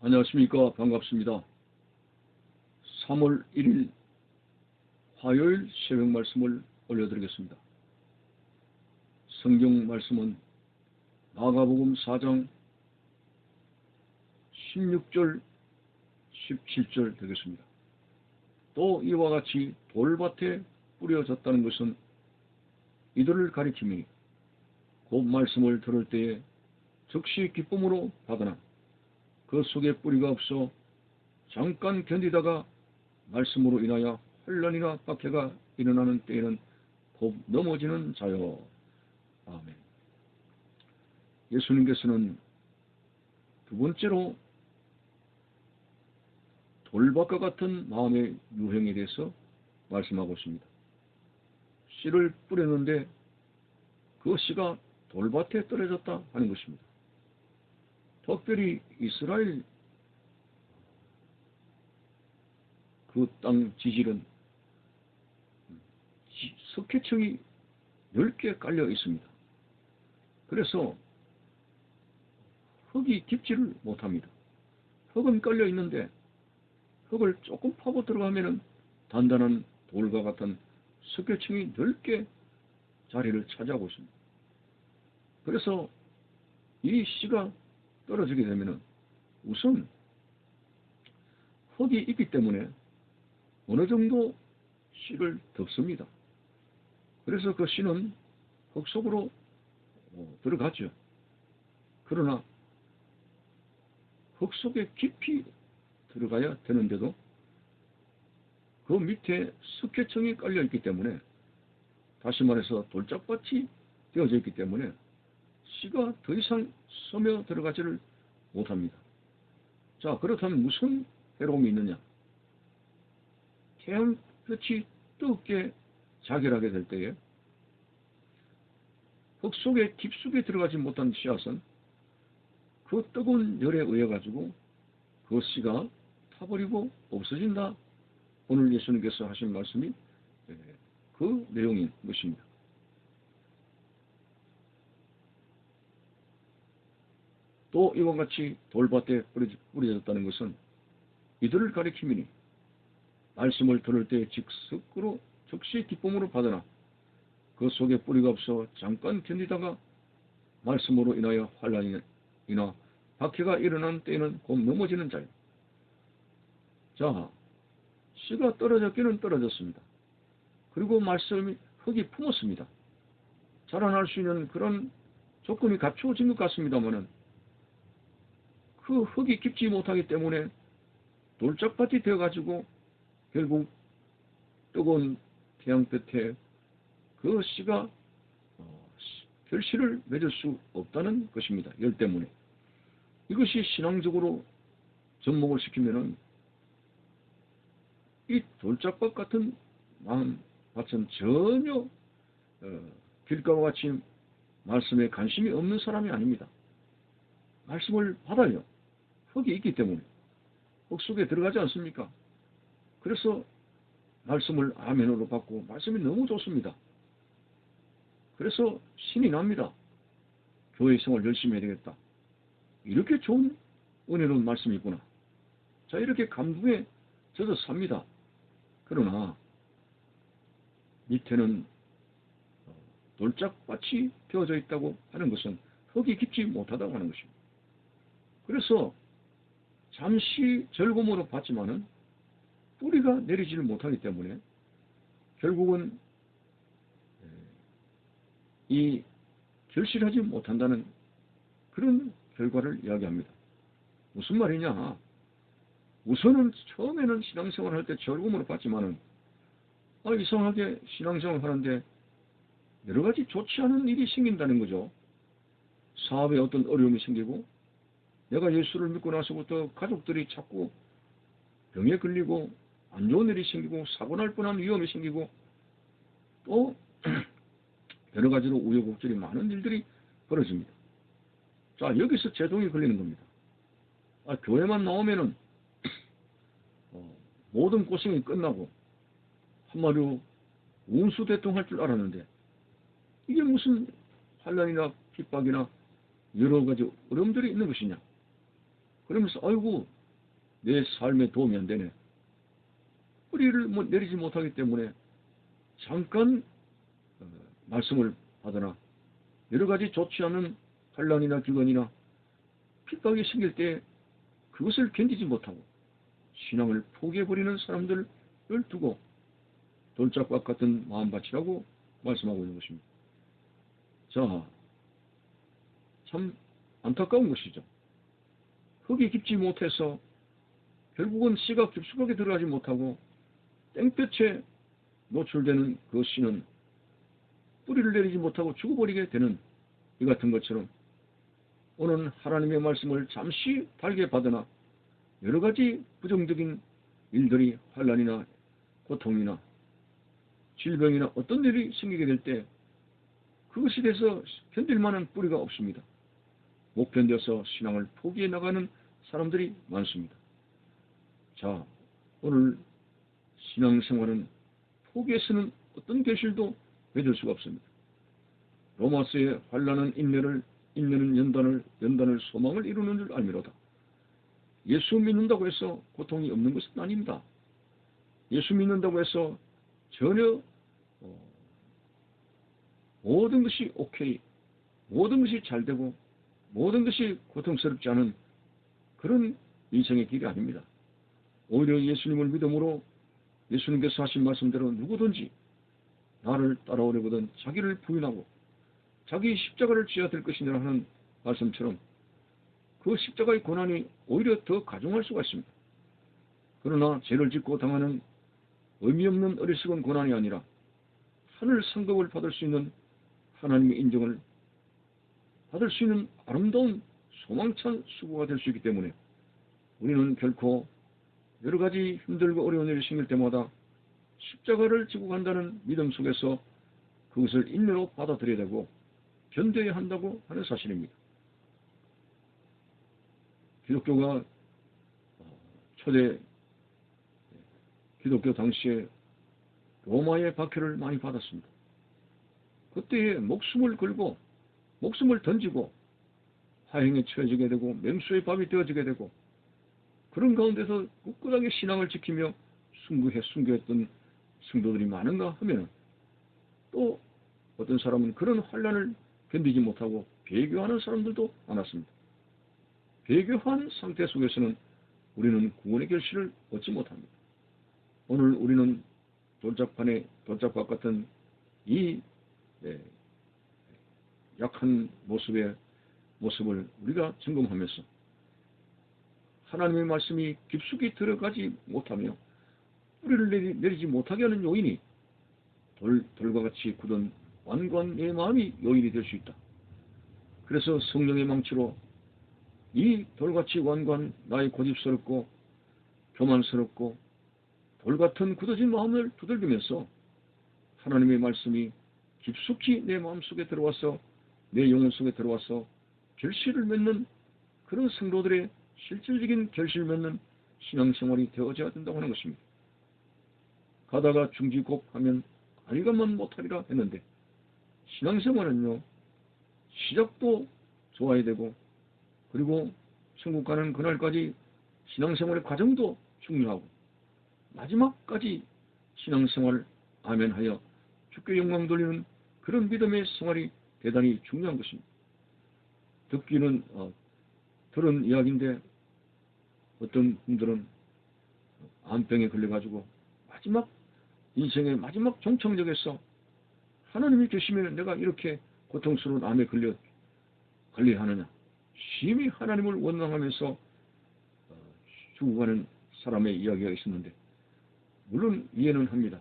안녕하십니까. 반갑습니다. 3월 1일 화요일 새벽 말씀을 올려드리겠습니다. 성경 말씀은 마가복음 4장 16절 17절 되겠습니다. 또 이와 같이 돌밭에 뿌려졌다는 것은 이들을 가리키니 곧 말씀을 들을 때에 즉시 기쁨으로 받으나 그 속에 뿌리가 없어 잠깐 견디다가 말씀으로 인하여 혼란이나 박해가 일어나는 때에는 곧 넘어지는 자요. 아멘. 예수님께서는 두 번째로 돌밭과 같은 마음의 유형에 대해서 말씀하고 있습니다. 씨를 뿌렸는데 그 씨가 돌밭에 떨어졌다 하는 것입니다. 특별히 이스라엘 그 땅 지질은 석회층이 넓게 깔려 있습니다. 그래서 흙이 깊지를 못합니다. 흙은 깔려 있는데 흙을 조금 파고 들어가면은 단단한 돌과 같은 석회층이 넓게 자리를 차지하고 있습니다. 그래서 이 씨가 떨어지게 되면은 우선 흙이 있기 때문에 어느 정도 씨를 덮습니다. 그래서 그 씨는 흙 속으로 들어가죠. 그러나 흙 속에 깊이 들어가야 되는데도 그 밑에 석회층이 깔려 있기 때문에, 다시 말해서 돌짝밭이 되어져 있기 때문에 씨가 더 이상 스며 들어가지를 못합니다. 자, 그렇다면 무슨 해로움이 있느냐? 태양볕이 뜨겁게 자결하게 될 때에 흙 속에 깊숙이 들어가지 못한 씨앗은 그 뜨거운 열에 의해 가지고 그 씨가 타버리고 없어진다. 오늘 예수님께서 하신 말씀이 그 내용인 것입니다. 또 이와 같이 돌밭에 뿌려졌다는 것은 이들을 가리키미니 말씀을 들을 때 즉시 기쁨으로 받으나 그 속에 뿌리가 없어 잠깐 견디다가 말씀으로 인하여 환란이나 박해가 일어난 때에는 곧 넘어지는 자요. 자, 씨가 떨어졌기는 떨어졌습니다. 그리고 말씀이 흙이 품었습니다. 자라날 수 있는 그런 조건이 갖추어진 것 같습니다만은 그 흙이 깊지 못하기 때문에 돌짝밭이 되어가지고 결국 뜨거운 태양볕에 그 씨가 결실을 맺을 수 없다는 것입니다. 열 때문에. 이것이 신앙적으로 접목을 시키면은 이 돌짝밭 같은 마음밭은 전혀 길가와 같이 말씀에 관심이 없는 사람이 아닙니다. 말씀을 받아요. 흙이 있기 때문에. 흙 속에 들어가지 않습니까? 그래서 말씀을 아멘으로 받고 말씀이 너무 좋습니다. 그래서 신이 납니다. 교회 생활 열심히 해야 되겠다. 이렇게 좋은 은혜로운 말씀이 있구나. 자, 이렇게 감동에 젖어 삽니다. 그러나 밑에는 돌짝밭이 되어져 있다고 하는 것은 흙이 깊지 못하다고 하는 것입니다. 그래서 잠시 즐거움으로 받지만은 뿌리가 내리지를 못하기 때문에 결국은 이 결실하지 못한다는 그런 결과를 이야기합니다. 무슨 말이냐? 우선은 처음에는 신앙생활 할 때 즐거움으로 받지만은 이상하게 신앙생활 하는데 여러 가지 좋지 않은 일이 생긴다는 거죠. 사업에 어떤 어려움이 생기고, 내가 예수를 믿고 나서부터 가족들이 자꾸 병에 걸리고 안 좋은 일이 생기고 사고 날 뻔한 위험이 생기고 또 여러 가지로 우여곡절이 많은 일들이 벌어집니다. 자, 여기서 제동이 걸리는 겁니다. 교회만 나오면은 모든 고생이 끝나고 한마디로 운수대통 할 줄 알았는데 이게 무슨 환난이나 핍박이나 여러 가지 어려움들이 있는 것이냐? 그러면서 아이고 내 삶에 도움이 안 되네. 뿌리를 내리지 못하기 때문에 잠깐 말씀을 받으나 여러 가지 좋지 않은 환난이나 기근이나 핍박이 생길 때 그것을 견디지 못하고 신앙을 포기해버리는 사람들을 두고 돌짝밭 같은 마음밭이라고 말씀하고 있는 것입니다. 자, 참 안타까운 것이죠. 흙이 깊지 못해서 결국은 씨가 깊숙하게 들어가지 못하고 땡볕에 노출되는 그 씨는 뿌리를 내리지 못하고 죽어버리게 되는 이 같은 것처럼 오늘 하나님의 말씀을 잠시 달게 받으나 여러 가지 부정적인 일들이 환난이나 고통이나 질병이나 어떤 일이 생기게 될 때 그것에 대해서 견딜 만한 뿌리가 없습니다. 못 견뎌서 신앙을 포기해 나가는 사람들이 많습니다. 자, 오늘 신앙생활은 포기해서는 어떤 결실도 맺을 수가 없습니다. 로마서의 환난은 인내는 연단을 소망을 이루는 줄 알미로다. 예수 믿는다고 해서 고통이 없는 것은 아닙니다. 예수 믿는다고 해서 전혀 모든 것이 오케이, 모든 것이 잘 되고 모든 것이 고통스럽지 않은 그런 인생의 길이 아닙니다. 오히려 예수님을 믿음으로 예수님께서 하신 말씀대로 누구든지 나를 따라오려거든 자기를 부인하고 자기 십자가를 져야 될 것이니라 하는 말씀처럼 그 십자가의 고난이 오히려 더 가중할 수가 있습니다. 그러나 죄를 짓고 당하는 의미 없는 어리석은 고난이 아니라 하늘 상급을 받을 수 있는 하나님의 인정을 받을 수 있는 아름다운 소망찬 수고가 될 수 있기 때문에 우리는 결코 여러 가지 힘들고 어려운 일이 생길 때마다 십자가를 지고 간다는 믿음 속에서 그것을 인내로 받아들여야 되고 견뎌야 한다고 하는 사실입니다. 기독교가 초대 기독교 당시에 로마의 박해를 많이 받았습니다. 그때에 목숨을 걸고 목숨을 던지고 화형에 처해지게 되고 맹수의 밥이 되어지게 되고 그런 가운데서 꿋꿋하게 신앙을 지키며 순교했던 성도들이 많은가 하면 또 어떤 사람은 그런 환난을 견디지 못하고 배교하는 사람들도 많았습니다. 배교한 상태 속에서는 우리는 구원의 결실을 얻지 못합니다. 오늘 우리는 돌짝밭 같은 이 약한 모습을 우리가 점검하면서 하나님의 말씀이 깊숙이 들어가지 못하며 뿌리를 내리지 못하게 하는 요인이 돌과 같이 굳은 완고한 내 마음이 요인이 될 수 있다. 그래서 성령의 망치로 이 돌같이 완고한 나의 고집스럽고 교만스럽고 돌같은 굳어진 마음을 두들기면서 하나님의 말씀이 깊숙이 내 마음속에 들어와서 내 영혼 속에 들어와서 결실을 맺는 그런 성도들의 실질적인 결실 맺는 신앙생활이 되어져야 된다고 하는 것입니다. 가다가 중지곡하면 아니가만 못하리라 했는데 신앙생활은요 시작도 좋아야 되고 그리고 천국 가는 그날까지 신앙생활의 과정도 중요하고 마지막까지 신앙생활을 아멘하여 주께 영광 돌리는 그런 믿음의 생활이 대단히 중요한 것입니다. 듣기는 들은 이야기인데 어떤 분들은 암병에 걸려가지고 인생의 마지막 종착역에서 하나님이 계시면 내가 이렇게 고통스러운 암에 걸려야 하느냐 심히 하나님을 원망하면서 죽어가는 사람의 이야기가 있었는데 물론 이해는 합니다.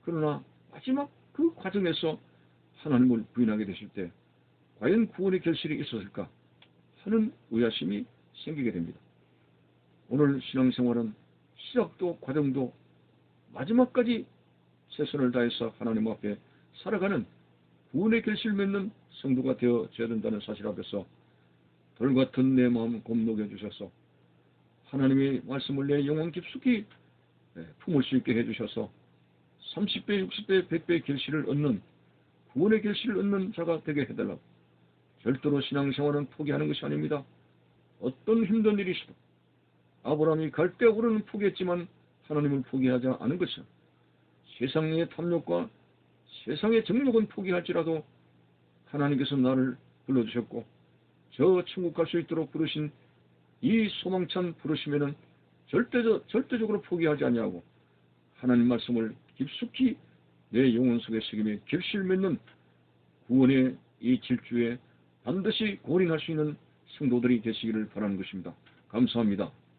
그러나 마지막 그 과정에서 하나님을 부인하게 되실 때 과연 구원의 결실이 있었을까 하는 의아심이 생기게 됩니다. 오늘 신앙생활은 시작도 과정도 마지막까지 최선을 다해서 하나님 앞에 살아가는 구원의 결실 맺는 성도가 되어져야 된다는 사실 앞에서 돌같은 내 마음 곰녹여 주셔서 하나님의 말씀을 내 영혼 깊숙이 품을 수 있게 해주셔서 30배, 60배, 100배의 결실을 얻는 구원의 결실을 얻는 자가 되게 해달라고. 절대로 신앙생활은 포기하는 것이 아닙니다. 어떤 힘든 일이 있어도 아브라함이 갈대우르는 포기했지만 하나님을 포기하지 않은 것이다. 세상의 탐욕과 세상의 정욕은 포기할지라도 하나님께서 나를 불러주셨고 저 천국 갈 수 있도록 부르신 이 소망찬 부르심에는 절대적으로 포기하지 아니하고 하나님 말씀을 깊숙이 내 영혼 속에 새기며 결실 맺는 구원의 이 질주에 반드시 골인할 수 있는 성도들이 되시기를 바라는 것입니다. 감사합니다.